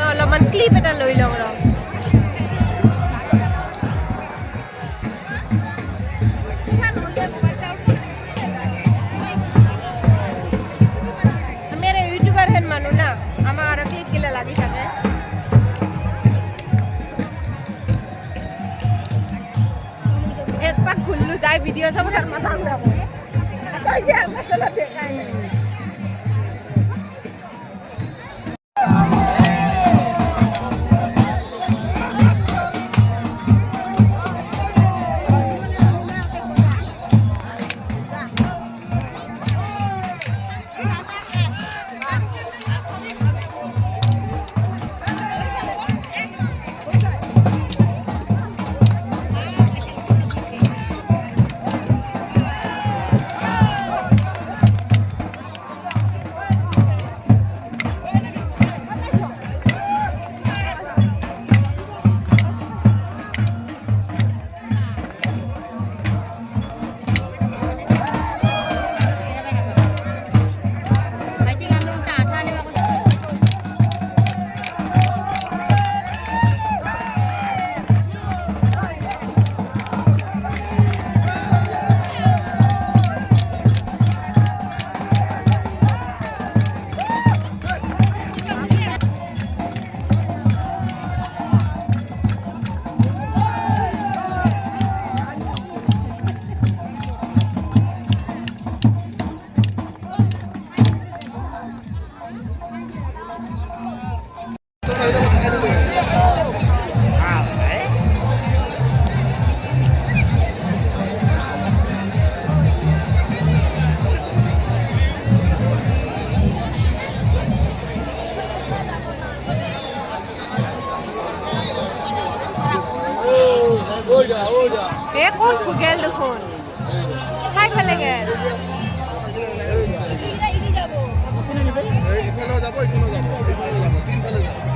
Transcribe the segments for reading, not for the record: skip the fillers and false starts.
অলপমান ক্লিপ এটা লৈ লওঁ ৰ मेरे यूट्यूबर हैं मानो ना हमारा क्लिप के लिए लगी থাকে एक पाक खुल्लू जाए वीडियो सब घर में काम रहा तो ये ऐसा चला देखा है एक और खुगेल दुखोन हाय फले गए इखनो जाबो तीन फले जाबो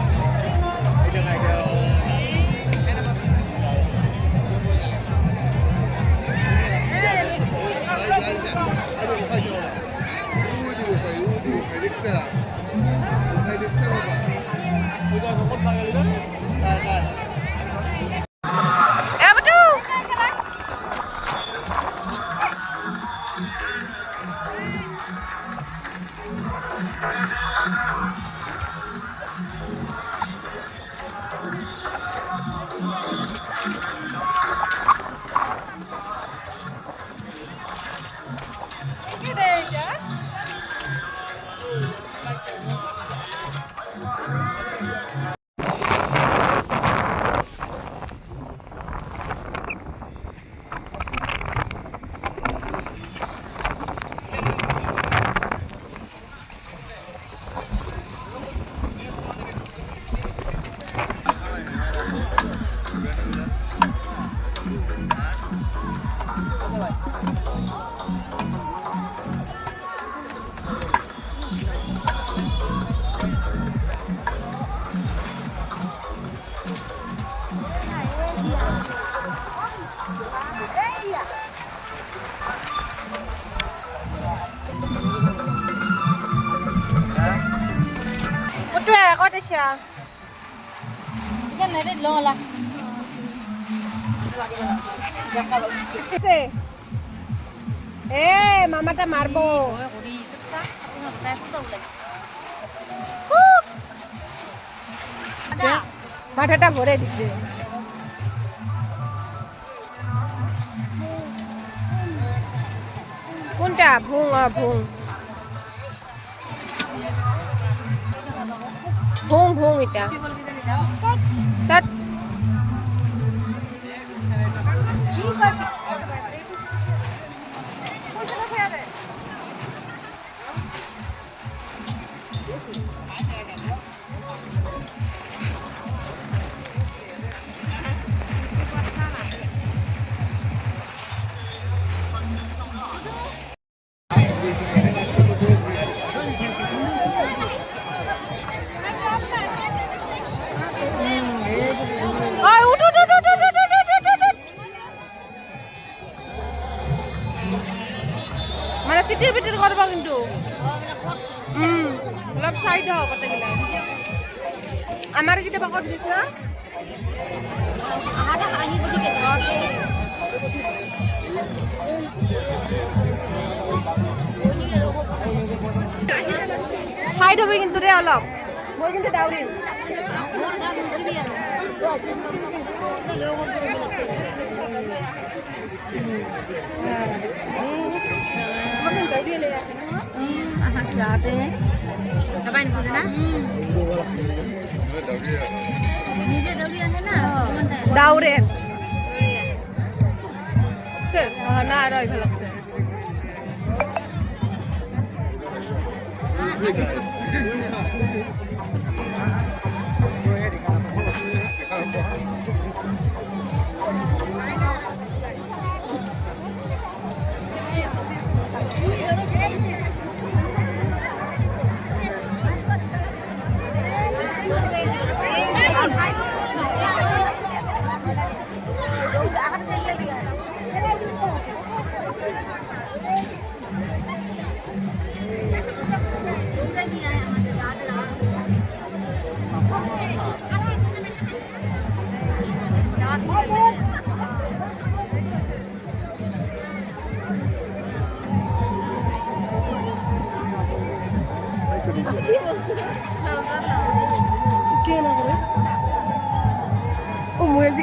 siya. Ikan na rin, lola. Kasi. মামাটা মারবো। মাথাটা ভরে দিছে। কোনটা ভুং ভুং ভুং ভুং এটা তাত মানে চিটিৰ ভিতৰত কৰিব কিন্তু অলপ চাইড হওক কথাগিলা আমাৰ কেতিয়াবা কৰি দিছে চাইড হবে কিন্তু ৰে অলপ মই কিন্তু দাউৰিম जाते हैं कबाइन पूछे ना नीचे दौड़िया है ना दाउरे से ना रही भलक से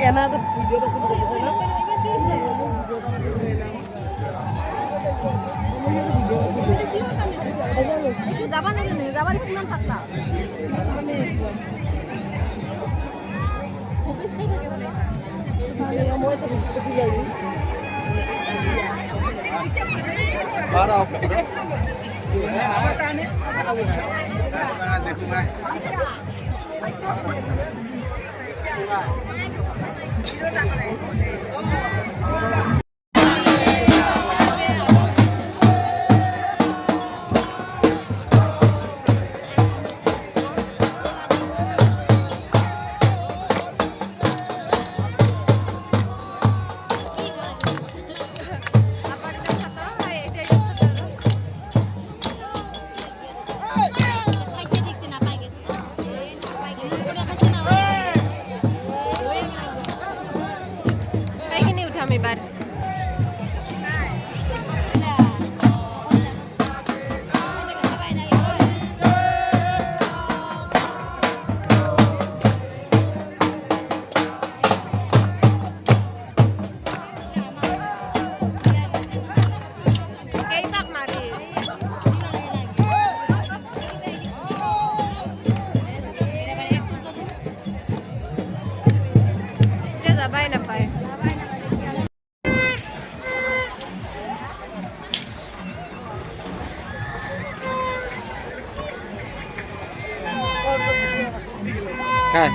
another video kasi যাবা নাকি যাবা কিমান থাকলা অফিস নাই থাকে মানে মই তো দেখি যাই আর আও কথা আমার কানে দেখুঙ্গা এবার যাবাই নাপায় হ্যাঁ